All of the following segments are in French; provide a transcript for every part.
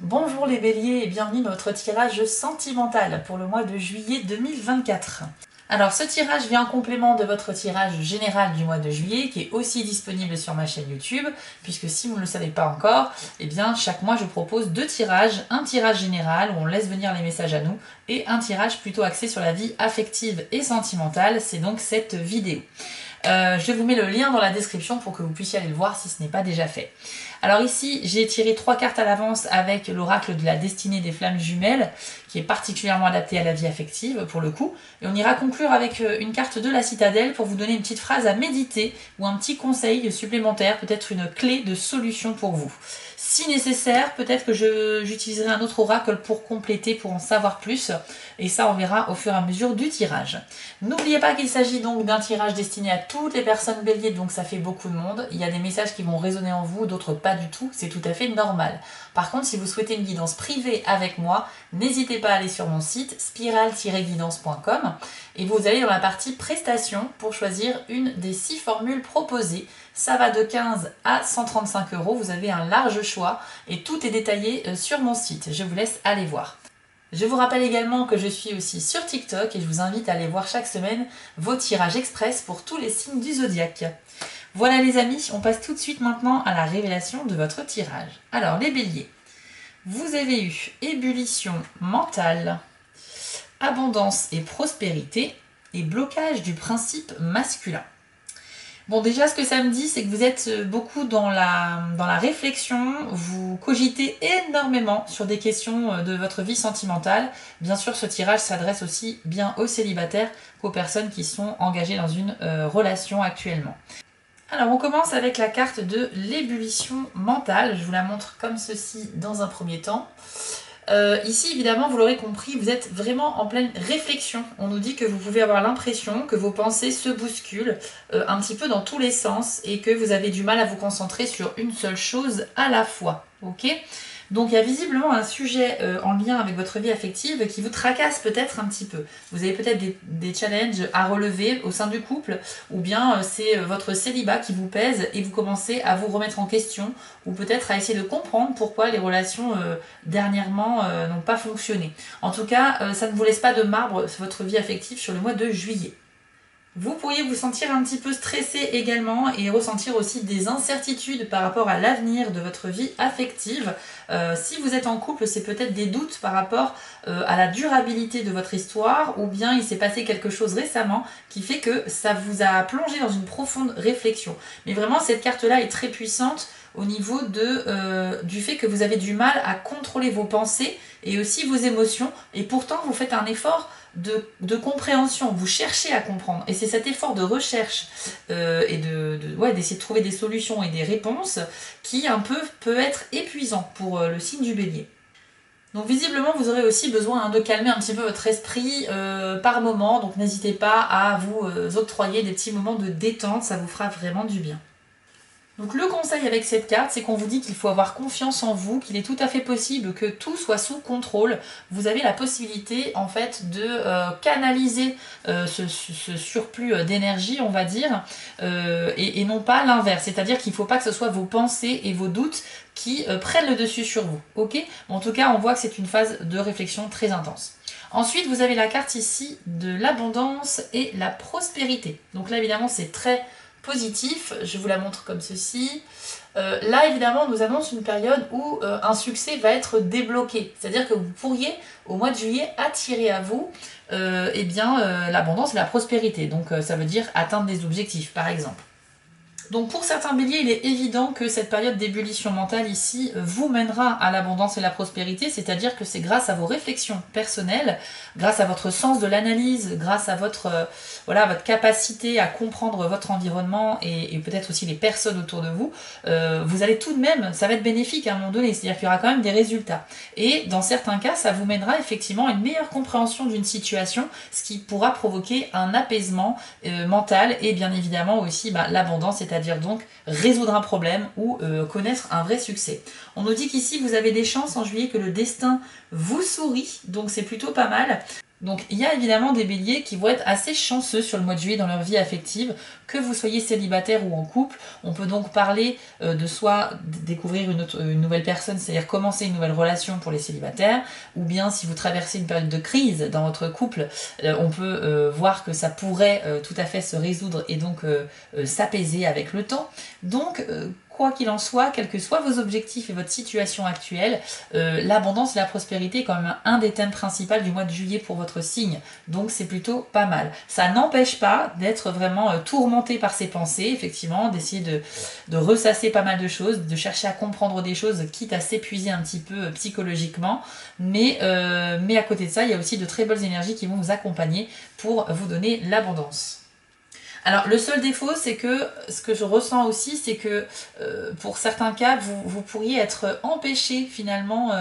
Bonjour les béliers et bienvenue dans votre tirage sentimental pour le mois de juillet 2024. Alors ce tirage vient en complément de votre tirage général du mois de juillet qui est aussi disponible sur ma chaîne YouTube, puisque si vous ne le savez pas encore, eh bien chaque mois je propose deux tirages, un tirage général où on laisse venir les messages à nous et un tirage plutôt axé sur la vie affective et sentimentale, c'est donc cette vidéo. Je vous mets le lien dans la description pour que vous puissiez aller le voir si ce n'est pas déjà fait. Alors ici, j'ai tiré 3 cartes à l'avance avec l'oracle de la destinée des flammes jumelles, qui est particulièrement adapté à la vie affective pour le coup. Et on ira conclure avec une carte de la citadelle pour vous donner une petite phrase à méditer ou un petit conseil supplémentaire, peut-être une clé de solution pour vous. Si nécessaire, peut-être que j'utiliserai un autre oracle pour compléter, pour en savoir plus. Et ça, on verra au fur et à mesure du tirage. N'oubliez pas qu'il s'agit donc d'un tirage destiné à toutes les personnes béliers, donc ça fait beaucoup de monde. Il y a des messages qui vont résonner en vous, d'autres pas du tout. C'est tout à fait normal. Par contre, si vous souhaitez une guidance privée avec moi, n'hésitez pas à aller sur mon site spiral-guidance.com et vous allez dans la partie prestations pour choisir une des 6 formules proposées. Ça va de 15 à 135 €, vous avez un large choix et tout est détaillé sur mon site. Je vous laisse aller voir. Je vous rappelle également que je suis aussi sur TikTok et je vous invite à aller voir chaque semaine vos tirages express pour tous les signes du zodiaque. Voilà les amis, on passe tout de suite maintenant à la révélation de votre tirage. Alors les béliers, vous avez eu ébullition mentale, abondance et prospérité et blocage du principe masculin. Bon, déjà, ce que ça me dit, c'est que vous êtes beaucoup dans la réflexion, vous cogitez énormément sur des questions de votre vie sentimentale. Bien sûr, ce tirage s'adresse aussi bien aux célibataires qu'aux personnes qui sont engagées dans une relation actuellement. Alors, on commence avec la carte de l'ébullition mentale. Je vous la montre comme ceci dans un premier temps. Ici, évidemment, vous l'aurez compris, vous êtes vraiment en pleine réflexion. On nous dit que vous pouvez avoir l'impression que vos pensées se bousculent un petit peu dans tous les sens et que vous avez du mal à vous concentrer sur une seule chose à la fois. Ok ? Donc il y a visiblement un sujet en lien avec votre vie affective qui vous tracasse peut-être un petit peu. Vous avez peut-être des challenges à relever au sein du couple, ou bien c'est votre célibat qui vous pèse et vous commencez à vous remettre en question, ou peut-être à essayer de comprendre pourquoi les relations dernièrement n'ont pas fonctionné. En tout cas, ça ne vous laisse pas de marbre votre vie affective sur le mois de juillet. Vous pourriez vous sentir un petit peu stressé également et ressentir aussi des incertitudes par rapport à l'avenir de votre vie affective. Si vous êtes en couple, c'est peut-être des doutes par rapport à la durabilité de votre histoire, ou bien il s'est passé quelque chose récemment qui fait que ça vous a plongé dans une profonde réflexion. Mais vraiment, cette carte-là est très puissante au niveau du fait que vous avez du mal à contrôler vos pensées et aussi vos émotions, et pourtant vous faites un effort de compréhension, vous cherchez à comprendre, et c'est cet effort de recherche et d'essayer de trouver des solutions et des réponses qui un peu peut être épuisant pour le signe du bélier. Donc visiblement vous aurez aussi besoin de calmer un petit peu votre esprit par moment, donc n'hésitez pas à vous octroyer des petits moments de détente, ça vous fera vraiment du bien. Donc le conseil avec cette carte, c'est qu'on vous dit qu'il faut avoir confiance en vous, qu'il est tout à fait possible que tout soit sous contrôle. Vous avez la possibilité en fait de canaliser ce surplus d'énergie, on va dire, et non pas l'inverse. C'est-à-dire qu'il ne faut pas que ce soit vos pensées et vos doutes qui prennent le dessus sur vous. Ok ? En tout cas, on voit que c'est une phase de réflexion très intense. Ensuite, vous avez la carte ici de l'abondance et la prospérité. Donc là, évidemment, c'est très positif, je vous la montre comme ceci. Là évidemment on nous annonce une période où un succès va être débloqué, c'est-à-dire que vous pourriez au mois de juillet attirer à vous l'abondance et la prospérité, donc ça veut dire atteindre des objectifs par exemple. Donc pour certains béliers, il est évident que cette période d'ébullition mentale ici vous mènera à l'abondance et la prospérité, c'est-à-dire que c'est grâce à vos réflexions personnelles, grâce à votre sens de l'analyse, grâce à votre capacité à comprendre votre environnement et peut-être aussi les personnes autour de vous, vous allez tout de même, ça va être bénéfique à un moment donné, c'est-à-dire qu'il y aura quand même des résultats. Et dans certains cas, ça vous mènera effectivement à une meilleure compréhension d'une situation, ce qui pourra provoquer un apaisement mental et bien évidemment aussi l'abondance, c'est-à-dire donc résoudre un problème ou connaître un vrai succès. On nous dit qu'ici vous avez des chances en juillet que le destin vous sourit, donc c'est plutôt pas mal. Donc il y a évidemment des béliers qui vont être assez chanceux sur le mois de juillet dans leur vie affective, que vous soyez célibataire ou en couple. On peut donc parler de soit découvrir une nouvelle personne, c'est-à-dire commencer une nouvelle relation pour les célibataires, ou bien si vous traversez une période de crise dans votre couple, on peut voir que ça pourrait tout à fait se résoudre et donc s'apaiser avec le temps. Donc quoi qu'il en soit, quels que soient vos objectifs et votre situation actuelle, l'abondance et la prospérité est quand même un des thèmes principaux du mois de juillet pour votre signe. Donc c'est plutôt pas mal. Ça n'empêche pas d'être vraiment tourmenté par ses pensées, effectivement, d'essayer de ressasser pas mal de choses, de chercher à comprendre des choses, quitte à s'épuiser un petit peu psychologiquement. Mais à côté de ça, il y a aussi de très belles énergies qui vont vous accompagner pour vous donner l'abondance. Alors le seul défaut, c'est que ce que je ressens aussi, c'est que pour certains cas, vous pourriez être empêché finalement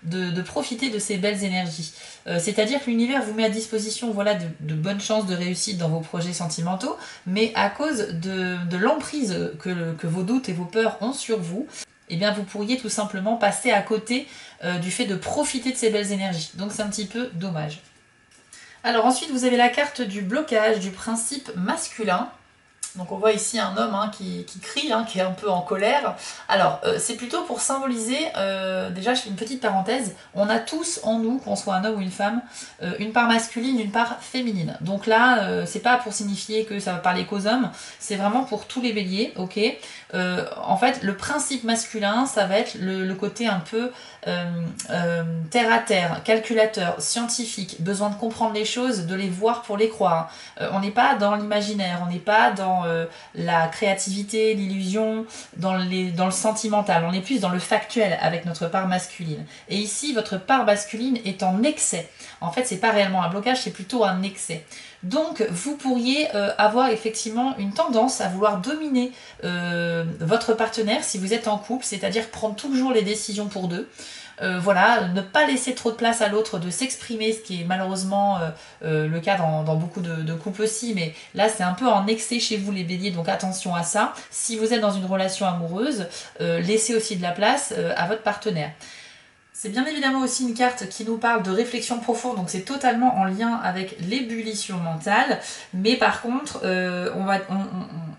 de profiter de ces belles énergies. C'est-à-dire que l'univers vous met à disposition voilà, de bonnes chances de réussite dans vos projets sentimentaux, mais à cause de l'emprise que vos doutes et vos peurs ont sur vous, eh bien vous pourriez tout simplement passer à côté du fait de profiter de ces belles énergies. Donc c'est un petit peu dommage. Alors ensuite, vous avez la carte du blocage du principe masculin. Donc on voit ici un homme qui crie, qui est un peu en colère. Alors c'est plutôt pour symboliser, déjà je fais une petite parenthèse, on a tous en nous, qu'on soit un homme ou une femme, une part masculine, une part féminine. Donc là, c'est pas pour signifier que ça va parler qu'aux hommes, c'est vraiment pour tous les béliers, ok. En fait, le principe masculin, ça va être le côté un peu terre à terre, calculateur, scientifique, besoin de comprendre les choses, de les voir pour les croire. On n'est pas dans l'imaginaire, on n'est pas dans la créativité, l'illusion, dans le sentimental, on est plus dans le factuel avec notre part masculine. Et ici, votre part masculine est en excès. En fait, c'est pas réellement un blocage, c'est plutôt un excès. Donc, vous pourriez avoir effectivement une tendance à vouloir dominer votre partenaire si vous êtes en couple, c'est-à-dire prendre toujours les décisions pour deux. Voilà, ne pas laisser trop de place à l'autre de s'exprimer, ce qui est malheureusement le cas dans beaucoup de couples aussi, mais là c'est un peu en excès chez vous les béliers, donc attention à ça. Si vous êtes dans une relation amoureuse, laissez aussi de la place à votre partenaire. C'est bien évidemment aussi une carte qui nous parle de réflexion profonde, donc c'est totalement en lien avec l'ébullition mentale, mais par contre,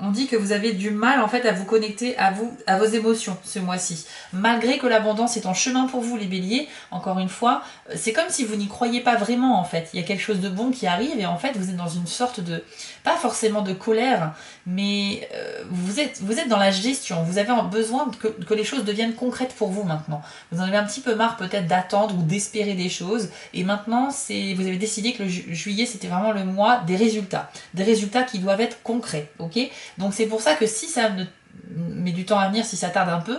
on dit que vous avez du mal en fait à vous connecter à vos émotions ce mois-ci. Malgré que l'abondance est en chemin pour vous les béliers, encore une fois, c'est comme si vous n'y croyez pas vraiment en fait. Il y a quelque chose de bon qui arrive et en fait vous êtes dans une sorte de, pas forcément de colère, mais vous êtes dans la gestion, vous avez besoin que les choses deviennent concrètes pour vous maintenant. Vous en avez un petit peu marre peut-être d'attendre ou d'espérer des choses et maintenant vous avez décidé que le juillet c'était vraiment le mois des résultats qui doivent être concrets, ok. Donc c'est pour ça que si ça met du temps à venir, si ça tarde un peu,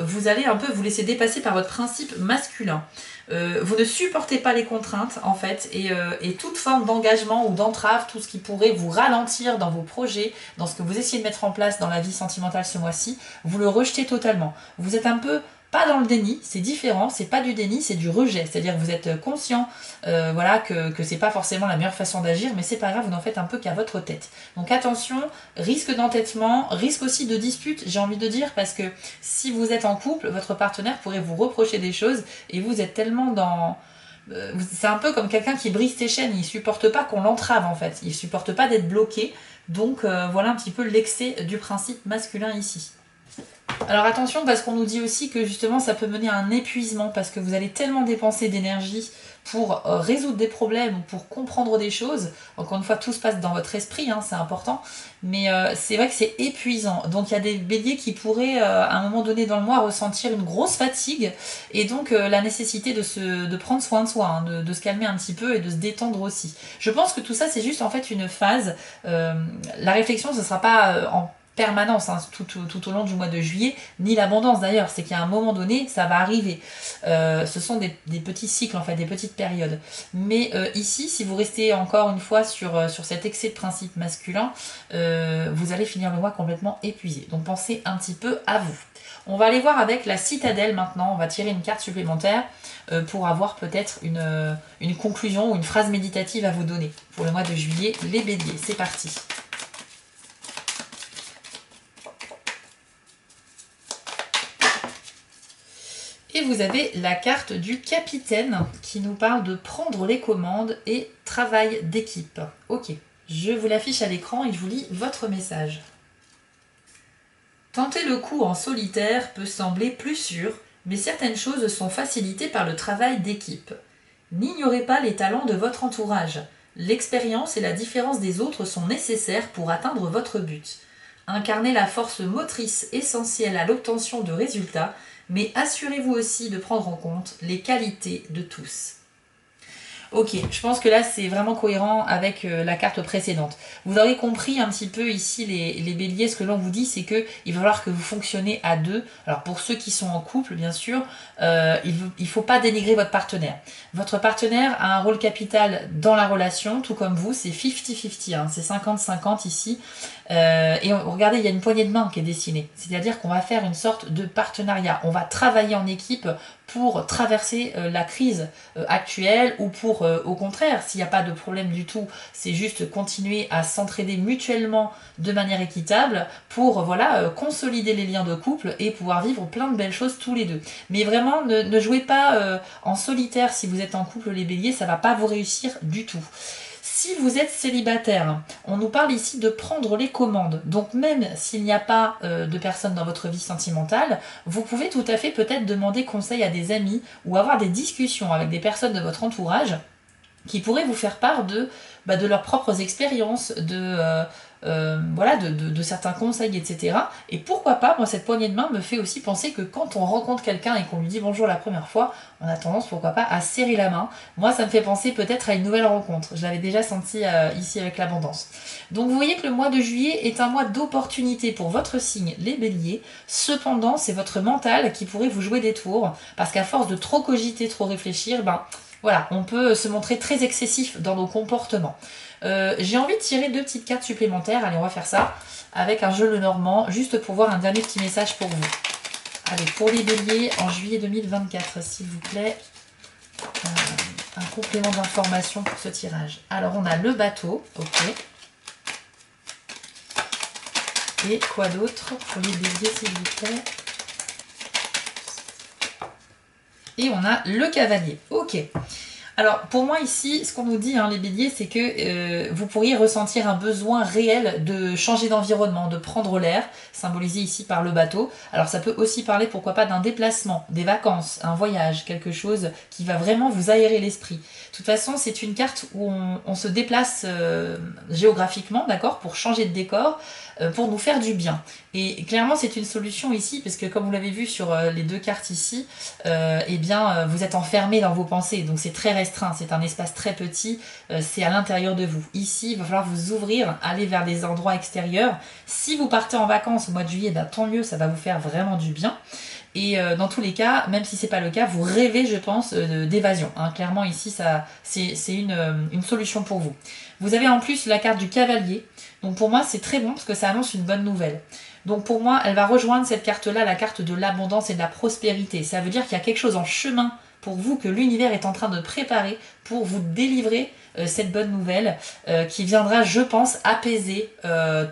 vous allez un peu vous laisser dépasser par votre principe masculin. Vous ne supportez pas les contraintes en fait et toute forme d'engagement ou d'entrave, tout ce qui pourrait vous ralentir dans vos projets, dans ce que vous essayez de mettre en place dans la vie sentimentale ce mois-ci, vous le rejetez totalement. Vous êtes un peu pas dans le déni, c'est différent, c'est pas du déni, c'est du rejet. C'est-à-dire que vous êtes conscient voilà, que c'est pas forcément la meilleure façon d'agir, mais c'est pas grave, vous n'en faites un peu qu'à votre tête. Donc attention, risque d'entêtement, risque aussi de dispute, j'ai envie de dire, parce que si vous êtes en couple, votre partenaire pourrait vous reprocher des choses et vous êtes tellement dans... c'est un peu comme quelqu'un qui brise ses chaînes, il supporte pas qu'on l'entrave en fait, il supporte pas d'être bloqué. Donc voilà un petit peu l'excès du principe masculin ici. Alors attention parce qu'on nous dit aussi que justement ça peut mener à un épuisement parce que vous allez tellement dépenser d'énergie pour résoudre des problèmes ou pour comprendre des choses. Encore une fois, tout se passe dans votre esprit, c'est important. Mais c'est vrai que c'est épuisant. Donc il y a des béliers qui pourraient à un moment donné dans le mois ressentir une grosse fatigue et donc la nécessité de prendre soin de soi, de se calmer un petit peu et de se détendre aussi. Je pense que tout ça c'est juste en fait une phase. La réflexion ce ne sera pas en permanence tout au long du mois de juillet, ni l'abondance d'ailleurs, c'est qu'à un moment donné ça va arriver. Ce sont des petits cycles en fait, des petites périodes. Mais ici, si vous restez encore une fois sur cet excès de principe masculin, vous allez finir le mois complètement épuisé. Donc pensez un petit peu à vous. On va aller voir avec la citadelle maintenant, on va tirer une carte supplémentaire pour avoir peut-être une conclusion ou une phrase méditative à vous donner pour le mois de juillet, les béliers. C'est parti. Et vous avez la carte du capitaine qui nous parle de prendre les commandes et travail d'équipe. Ok, je vous l'affiche à l'écran et je vous lis votre message. Tenter le coup en solitaire peut sembler plus sûr, mais certaines choses sont facilitées par le travail d'équipe. N'ignorez pas les talents de votre entourage. L'expérience et la différence des autres sont nécessaires pour atteindre votre but. Incarnez la force motrice essentielle à l'obtention de résultats, mais assurez-vous aussi de prendre en compte les qualités de tous. Ok, je pense que là c'est vraiment cohérent avec la carte précédente. Vous aurez compris un petit peu ici les béliers, ce que l'on vous dit c'est que il va falloir que vous fonctionnez à deux. Alors pour ceux qui sont en couple bien sûr, il ne faut pas dénigrer votre partenaire. Votre partenaire a un rôle capital dans la relation, tout comme vous, c'est 50-50, hein, c'est 50-50 ici. Et regardez, il y a une poignée de main qui est dessinée, c'est-à-dire qu'on va faire une sorte de partenariat. On va travailler en équipe pour traverser la crise actuelle ou pour, au contraire, s'il n'y a pas de problème du tout, c'est juste continuer à s'entraider mutuellement de manière équitable pour voilà, consolider les liens de couple et pouvoir vivre plein de belles choses tous les deux. Mais vraiment, ne jouez pas en solitaire si vous êtes en couple les béliers, ça ne va pas vous réussir du tout. Si vous êtes célibataire, on nous parle ici de prendre les commandes. Donc même s'il n'y a pas de personnes dans votre vie sentimentale, vous pouvez tout à fait peut-être demander conseil à des amis ou avoir des discussions avec des personnes de votre entourage qui pourraient vous faire part de leurs propres expériences, voilà, de certains conseils, etc. Et pourquoi pas, moi cette poignée de main me fait aussi penser que quand on rencontre quelqu'un et qu'on lui dit bonjour la première fois, on a tendance, pourquoi pas, à serrer la main. Moi ça me fait penser peut-être à une nouvelle rencontre. Je l'avais déjà senti ici avec l'abondance. Donc vous voyez que le mois de juillet est un mois d'opportunité pour votre signe, les béliers. Cependant, c'est votre mental qui pourrait vous jouer des tours, parce qu'à force de trop cogiter, trop réfléchir, voilà, on peut se montrer très excessif dans nos comportements. J'ai envie de tirer 2 petites cartes supplémentaires. Allez, on va faire ça avec un jeu Lenormand, juste pour voir un dernier petit message pour vous. Allez, pour les béliers, en juillet 2024, s'il vous plaît, un complément d'information pour ce tirage. Alors, on a le bateau, ok. Et quoi d'autre pour les béliers, s'il vous plaît? Et on a le cavalier, ok. Alors pour moi ici, ce qu'on nous dit, les béliers, c'est que vous pourriez ressentir un besoin réel de changer d'environnement, de prendre l'air, symbolisé ici par le bateau. Alors ça peut aussi parler, pourquoi pas, d'un déplacement, des vacances, un voyage, quelque chose qui va vraiment vous aérer l'esprit. De toute façon, c'est une carte où on se déplace géographiquement, d'accord, pour changer de décor, pour nous faire du bien. Et clairement, c'est une solution ici, parce que comme vous l'avez vu sur les 2 cartes ici, eh bien, vous êtes enfermé dans vos pensées, donc c'est très restreint, c'est un espace très petit, c'est à l'intérieur de vous. Ici, il va falloir vous ouvrir, aller vers des endroits extérieurs. Si vous partez en vacances au mois de juillet, tant mieux, ça va vous faire vraiment du bien. Et dans tous les cas, même si c'est pas le cas, vous rêvez, je pense, d'évasion. Clairement, ici, c'est une solution pour vous. Vous avez en plus la carte du cavalier. Donc pour moi, c'est très bon parce que ça annonce une bonne nouvelle. Donc pour moi, elle va rejoindre cette carte-là, la carte de l'abondance et de la prospérité. Ça veut dire qu'il y a quelque chose en chemin pour vous que l'univers est en train de préparer pour vous délivrer cette bonne nouvelle qui viendra, je pense, apaiser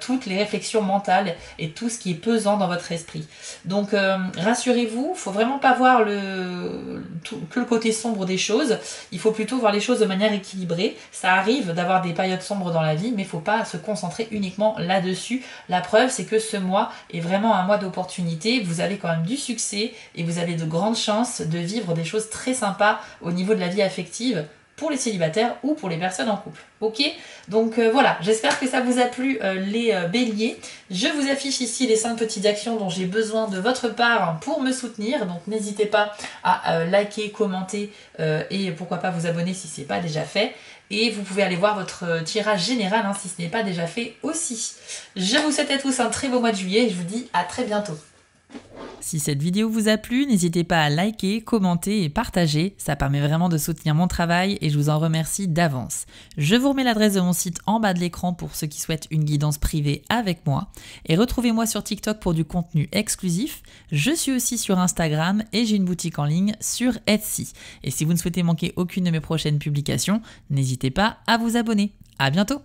toutes les réflexions mentales et tout ce qui est pesant dans votre esprit. Donc rassurez-vous, il ne faut vraiment pas voir que le côté sombre des choses, il faut plutôt voir les choses de manière équilibrée. Ça arrive d'avoir des périodes sombres dans la vie, mais il ne faut pas se concentrer uniquement là-dessus. La preuve, c'est que ce mois est vraiment un mois d'opportunité, vous avez quand même du succès et vous avez de grandes chances de vivre des choses très sympas au niveau de la vie affective, pour les célibataires ou pour les personnes en couple. Ok, donc voilà, j'espère que ça vous a plu les béliers. Je vous affiche ici les 5 petites actions dont j'ai besoin de votre part pour me soutenir. Donc n'hésitez pas à liker, commenter et pourquoi pas vous abonner si ce n'est pas déjà fait. Et vous pouvez aller voir votre tirage général si ce n'est pas déjà fait aussi. Je vous souhaite à tous un très beau mois de juillet et je vous dis à très bientôt. Si cette vidéo vous a plu, n'hésitez pas à liker, commenter et partager, ça permet vraiment de soutenir mon travail et je vous en remercie d'avance. Je vous remets l'adresse de mon site en bas de l'écran pour ceux qui souhaitent une guidance privée avec moi et retrouvez-moi sur TikTok pour du contenu exclusif. Je suis aussi sur Instagram et j'ai une boutique en ligne sur Etsy. Et si vous ne souhaitez manquer aucune de mes prochaines publications, n'hésitez pas à vous abonner. À bientôt!